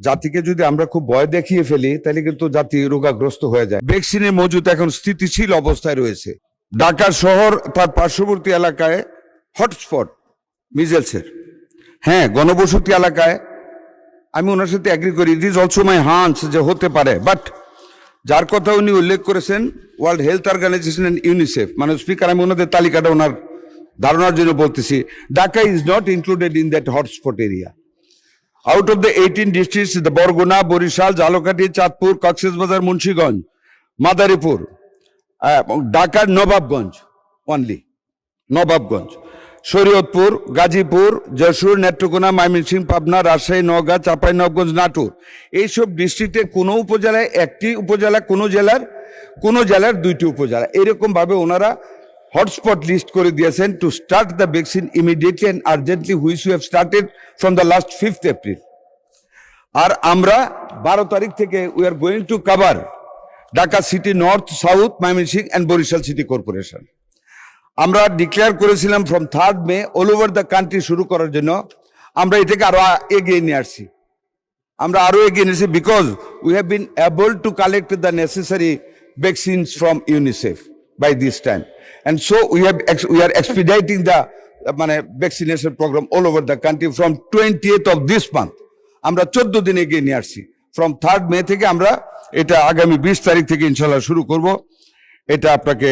জাতিকে যদি আমরা খুব ভয় দেখিয়ে ফেলি তাহলে কিন্তু জাতি রোগাগ্রস্ত হয়ে যায়। ভ্যাকসিনের মজুত এখন স্থিতিশীল অবস্থায় রয়েছে। ঢাকা শহর তার পার্শ্ববর্তী এলাকায় হটস্পট মিজেলসের, হ্যাঁ, গণবসতি এলাকায় আমি ওনার সাথে এগ্রি করি। It is also my hunch যে হতে পারে, বাট যার কথা উনি উল্লেখ করেছেন World Health Organization and UNICEF, মানে স্পিকার, আমি ওনাদের তালিকাটা ওনার ধারণার জন্য বলতেছি। Dhaka is not included in that hotspot area. Out of the 18 districts, the Borgona, Borishal, Jalokati, Chatpur, Coxsbazar, Munshiganj, Madaripur, Dhaka, Nawabganj only, Nawabganj, Shariatpur, Gazipur, Jashur, Netrokona, Mymensingh, Pabna, Rajshahi, Naogaon, Chapainawabganj, Natore, এইসব ডিস্ট্রিক্টে কোনো উপজেলায় একটি উপজেলা, কোনো জেলার দুইটি উপজেলা, এরকম ভাবে ওনারা হটস্পট লিস্ট করে দিয়েছেন to start the vaccine immediately and urgently, which we have started from the last 5th April. আর আমরা 12 তারিখ থেকে we are going to cover Dhaka city north, south, Mymensingh and Barishal city corporation. আমরা ডিক্লেয়ার করেছিলাম from 3rd May all over the country শুরু করার জন্য। আমরা এটাকে আরো এগিয়ে নিয়ে আসছি, because we have been able to collect the necessary vaccines from UNICEF by this time, and so we are expediting the vaccination program all over the country from 20th of this month. আমরা 14 দিন এগিয়ে নিয়ে আসছি। from 3rd মে থেকে আমরা এটা আগামী 20 তারিখ থেকে ইনশাআল্লাহ শুরু করব। এটা আপনাকে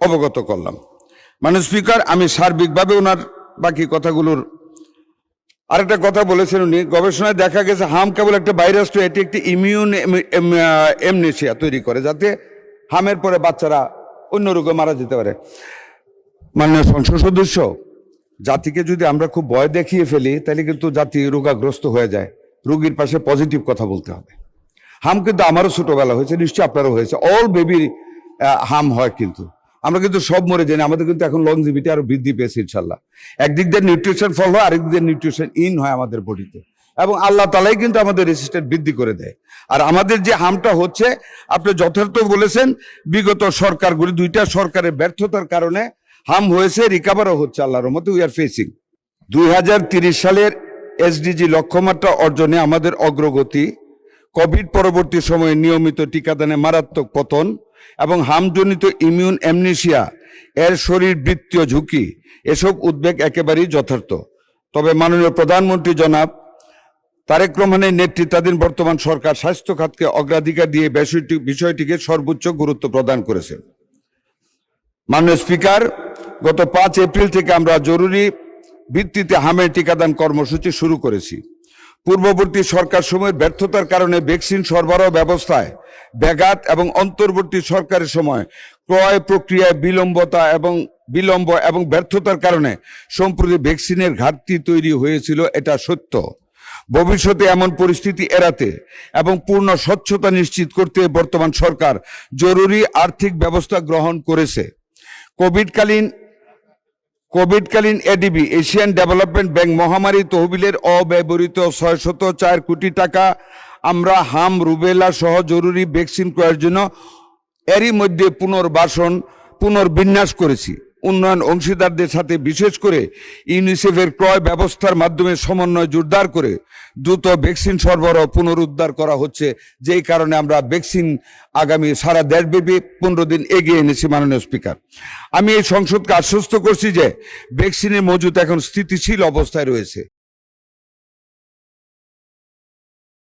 অবগত করলাম। মাননীয় স্পিকার, আমি সার্বিকভাবে ওনার বাকি কথাগুলোর আরেকটা কথা বলেছেন উনি, গবেষণায় দেখা গেছে হাম কেবল একটা ভাইরাস তো এটি একটি ইমিউন এমনেশিয়া তৈরি করে, যাতে হামের পরে বাচ্চারা অন্য রোগে মারা যেতে পারে। মাননীয় সংসদ সদস্য, জাতিকে যদি আমরা খুব ভয় দেখিয়ে ফেলি তাহলে কিন্তু জাতি রোগাগ্রস্ত হয়ে যায়। রোগীর পাশে পজিটিভ কথা বলতে হবে। হাম কিন্তু আমারও ছোটবেলা হয়েছে, নিশ্চয়ই আপনারও হয়েছে। অল বেবি হাম হয়, কিন্তু আমরা কিন্তু সব মরে যাই না। আমাদের কিন্তু এখন লংজিভিটি আরো বৃদ্ধি পেয়েছে ইনশাল্লাহ। একদিক দিয়ে নিউট্রিশন ফল হয়, আরেক দিয়ে নিউট্রিশন ইন হয় আমাদের বডিতে, এবং আল্লাহ তালাই কিন্তু আমাদের রেসিস্ট্যান্ট বৃদ্ধি করে দেয়। আর আমাদের যে হামটা হচ্ছে, আপনি যথার্থ বলেছেন, বিগত সরকারগুলি, 2টা সরকারের ব্যর্থতার কারণে হাম হয়েছে, রিকাভারও হচ্ছে আল্লাহর রহমতে। উই আর ফেসিং 2030 সালের এসডিজি লক্ষ্যমাত্রা অর্জনে আমাদের অগ্রগতি, কোভিড পরবর্তী সময়ে নিয়মিত টিকাদানে মারাত্মক পতন এবং হামজনিত ইমিউন অ্যামনেশিয়া এর শরীরবৃত্তীয় ঝুঁকি, এসব উদ্বেগ একেবারেই যথার্থ। তবে মাননীয় প্রধানমন্ত্রী জনাব তারেক রহমানের নেতৃত্বাধীন বর্তমান সরকার স্বাস্থ্য খাতকে অগ্রাধিকার দিয়ে বিষয়টিকে সর্বোচ্চ গুরুত্ব প্রদান করেছে। মাননীয় স্পিকার, গত 5 এপ্রিল থেকে আমরা জরুরি ভিত্তিতে হামের টিকাদান কর্মসূচি শুরু করেছি। পূর্ববর্তী সরকার সময়ের ব্যর্থতার কারণে ভ্যাকসিন সরবরাহ ব্যবস্থায় ব্যাঘাত এবং অন্তর্বর্তী সরকারের সময় ক্রয় প্রক্রিয়ায় বিলম্ব এবং ব্যর্থতার কারণে সম্প্রতি ভ্যাকসিনের ঘাটতি তৈরি হয়েছিল, এটা সত্য। ভবিষ্যতে এমন পরিস্থিতি এড়াতে এবং পূর্ণ স্বচ্ছতা নিশ্চিত করতে বর্তমান সরকার জরুরি আর্থিক ব্যবস্থা গ্রহণ করেছে। কোভিডকালীন এডিবি, এশিয়ান ডেভেলপমেন্ট ব্যাংক মহামারী তহবিলের অব্যবহৃত 604 কোটি টাকা আমরা হাম, রুবেলা সহ জরুরি ভ্যাকসিন ক্রয়ের জন্য এরই মধ্যে পুনর্বিন্যাস করেছি। উন্নয়ন অংশীদারদের সাথে, বিশেষ করে ইউনিসেফের ক্রয় ব্যবস্থার মাধ্যমে সমন্বয় জোরদার করে দ্রুত ভ্যাকসিন সরবরাহ পুনরুদ্ধার করা হচ্ছে, যেই কারণে আমরা ভ্যাকসিন আগামী সারা দেশব্যাপী 15 দিন এগিয়ে এনেছি। মাননীয় স্পিকার, আমি এই সংসদকে আশ্বস্ত করছি যে ভ্যাকসিনের মজুত এখন স্থিতিশীল অবস্থায় রয়েছে।